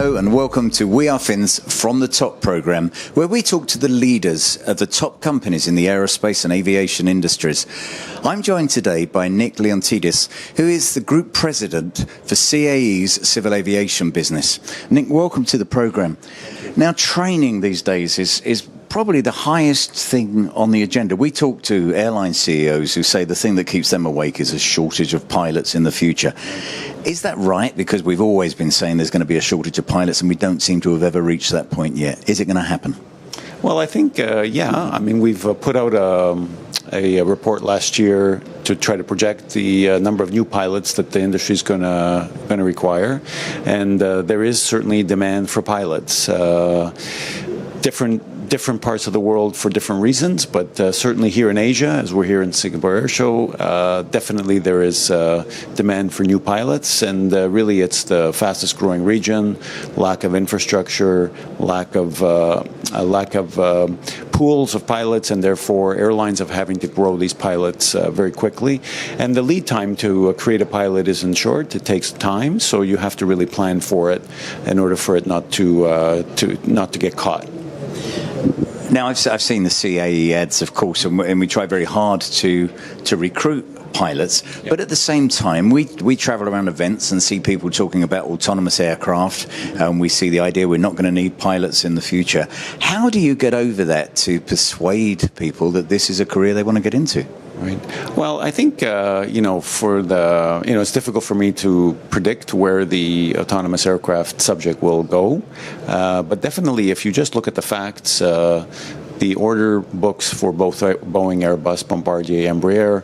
Hello and welcome to We Are Finns From the Top programme, where we talk to the leaders of the top companies in the aerospace and aviation industries. I'm joined today by Nick Leontidis, who is the Group President for CAE's Civil Aviation business. Nick, welcome to the programme. Now, training these days is probably the highest thing on the agenda. We talk to airline CEOs who say the thing that keeps them awake is a shortage of pilots in the future. Is that right? Because we've always been saying there's going to be a shortage of pilots and we don't seem to have ever reached that point yet. Is it going to happen? Well, I think, yeah. I mean, we've put out a report last year to try to project the number of new pilots that the industry is going to require. And there is certainly demand for pilots. Different parts of the world for different reasons, but certainly here in Asia, as we're here in Singapore Air Show, definitely there is demand for new pilots, and really it's the fastest growing region. Lack of infrastructure, lack of pools of pilots, and therefore airlines are having to grow these pilots very quickly. And the lead time to create a pilot isn't short; it takes time, so you have to really plan for it in order for it not to get caught. Now, I've seen the CAE ads, of course, and we try very hard to recruit pilots. Yep. But at the same time, we travel around events and see people talking about autonomous aircraft, and we see the idea we're not going to need pilots in the future. How do you get over that to persuade people that this is a career they want to get into? Right. Well, I think, it's difficult for me to predict where the autonomous aircraft subject will go. But definitely, if you just look at the facts, the order books for both Boeing, Airbus, Bombardier, Embraer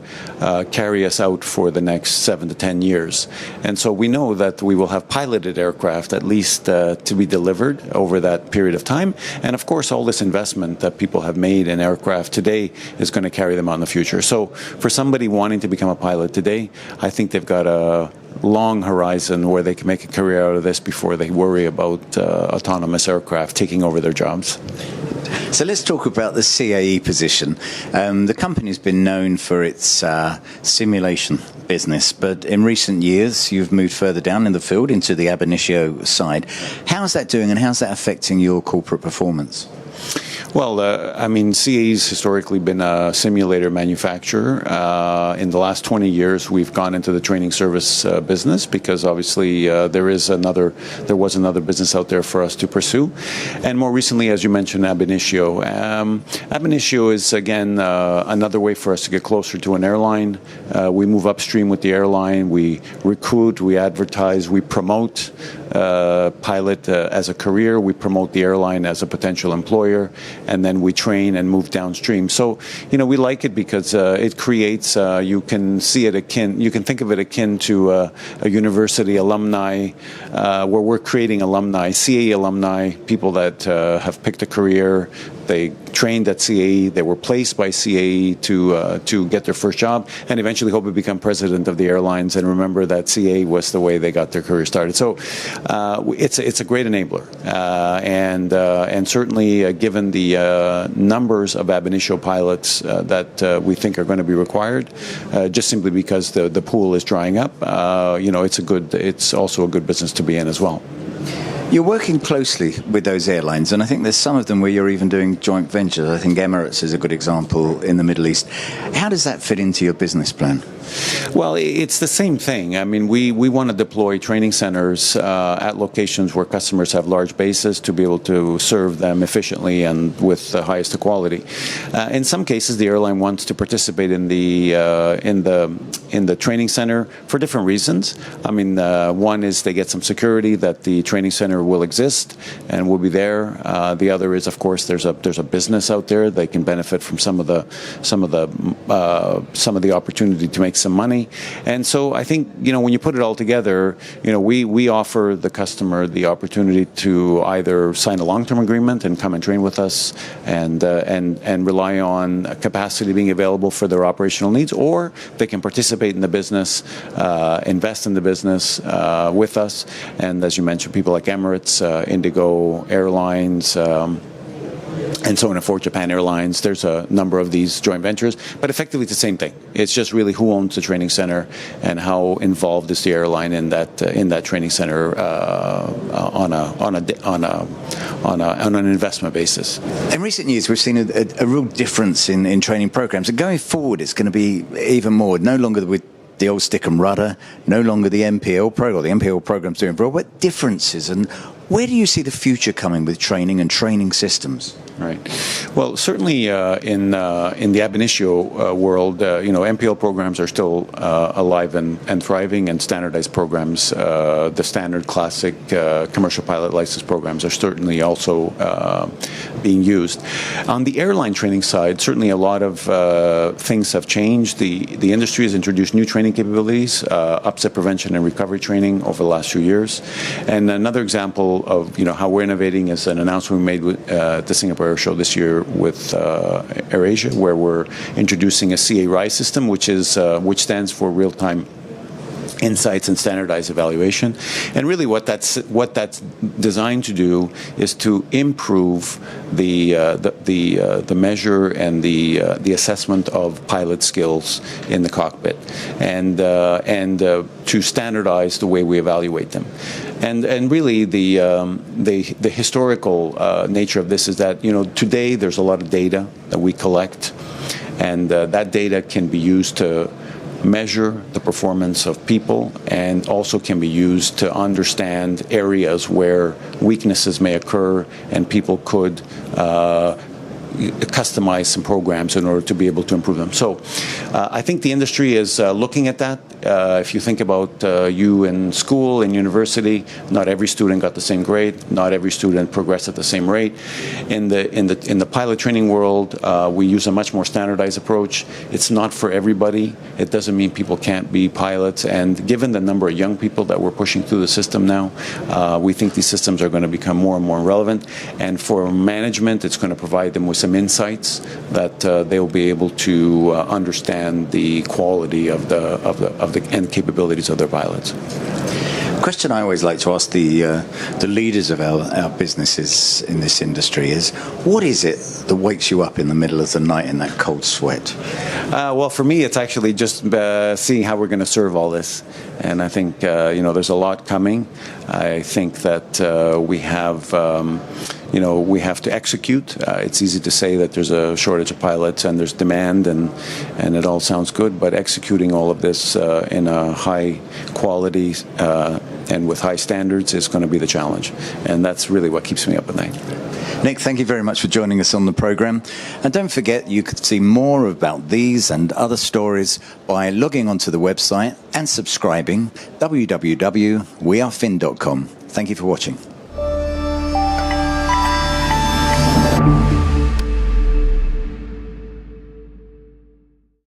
carry us out for the next 7 to 10 years. And so we know that we will have piloted aircraft at least to be delivered over that period of time. And of course, all this investment that people have made in aircraft today is going to carry them on in the future. So for somebody wanting to become a pilot today, I think they've got a long horizon where they can make a career out of this before they worry about autonomous aircraft taking over their jobs. So let's talk about the CAE position. The company's been known for its simulation business, but in recent years you've moved further down in the field into the ab initio side. How's that doing and how's that affecting your corporate performance? Well, CAE's historically been a simulator manufacturer. In the last 20 years, we've gone into the training service business because obviously there was another business out there for us to pursue. And more recently, as you mentioned, ab initio. Ab initio is, again, another way for us to get closer to an airline. We move upstream with the airline. We recruit, we advertise, we promote pilot as a career. We promote the airline as a potential employer. And then we train and move downstream. So, we like it because it creates, you can think of it akin to a university alumni, where we're creating alumni, CAE alumni, people that have picked a career. They trained at CAE, they were placed by CAE to get their first job, and eventually hope to become president of the airlines. And remember that CAE was the way they got their career started. So it's a great enabler, and certainly given the numbers of ab initio pilots that we think are going to be required, just simply because the pool is drying up, it's also a good business to be in as well. You're working closely with those airlines, and I think there's some of them where you're even doing joint ventures. I think Emirates is a good example in the Middle East. How does that fit into your business plan? Well, it's the same thing. I mean, we want to deploy training centers at locations where customers have large bases to be able to serve them efficiently and with the highest quality. In some cases, the airline wants to participate in the training center for different reasons. I mean, one is they get some security that the training center will exist and will be there. The other is, of course, there's a business out there. They can benefit from some of the opportunity to make some money. And so I think, when you put it all together, we offer the customer the opportunity to either sign a long-term agreement and come and train with us and rely on capacity being available for their operational needs, or they can participate in the business, invest in the business with us. And as you mentioned, people like Emirates, Indigo Airlines, and so on and forth, Japan Airlines. There's a number of these joint ventures, but effectively it's the same thing. It's just really who owns the training center and how involved is the airline in that training center on an investment basis. In recent years, we've seen a real difference in training programs, and going forward, it's going to be even more. No longer with the old stick and rudder, no longer the MPL program. The MPL program's doing broad. What differences, and where do you see the future coming with training and training systems? Right. Well, certainly in the ab initio world, MPL programs are still alive and thriving, and standardized programs, the standard classic commercial pilot license programs, are certainly also being used. On the airline training side, certainly a lot of things have changed. The industry has introduced new training capabilities, upset prevention and recovery training over the last few years. And another example of how we're innovating is an announcement we made with the Singapore Air Show this year with AirAsia, where we're introducing a CAE system, which stands for real-time insights and standardized evaluation. And really what that's designed to do is to improve the measure and the assessment of pilot skills in the cockpit, and to standardize the way we evaluate them. And really the historical nature of this is that today there's a lot of data that we collect, and that data can be used to measure the performance of people, and also can be used to understand areas where weaknesses may occur, and people could customize some programs in order to be able to improve them. So I think the industry is looking at that. If you think about you in school, in university, not every student got the same grade, not every student progressed at the same rate. In the pilot training world, we use a much more standardized approach. It's not for everybody. It doesn't mean people can't be pilots. And given the number of young people that we're pushing through the system now, we think these systems are going to become more and more relevant. And for management, it's going to provide them with some insights that they'll be able to understand the quality of the and capabilities of their pilots. Question I always like to ask the leaders of our businesses in this industry is, what is it that wakes you up in the middle of the night in that cold sweat? Well, for me, it's actually just seeing how we're going to serve all this. And I think, there's a lot coming. I think that we have to execute. It's easy to say that there's a shortage of pilots and there's demand, and it all sounds good, but executing all of this in a high quality and with high standards is going to be the challenge. And that's really what keeps me up at night. Nick, thank you very much for joining us on the program. And don't forget, you could see more about these and other stories by logging onto the website and subscribing, www.wearefin.com. Thank you for watching.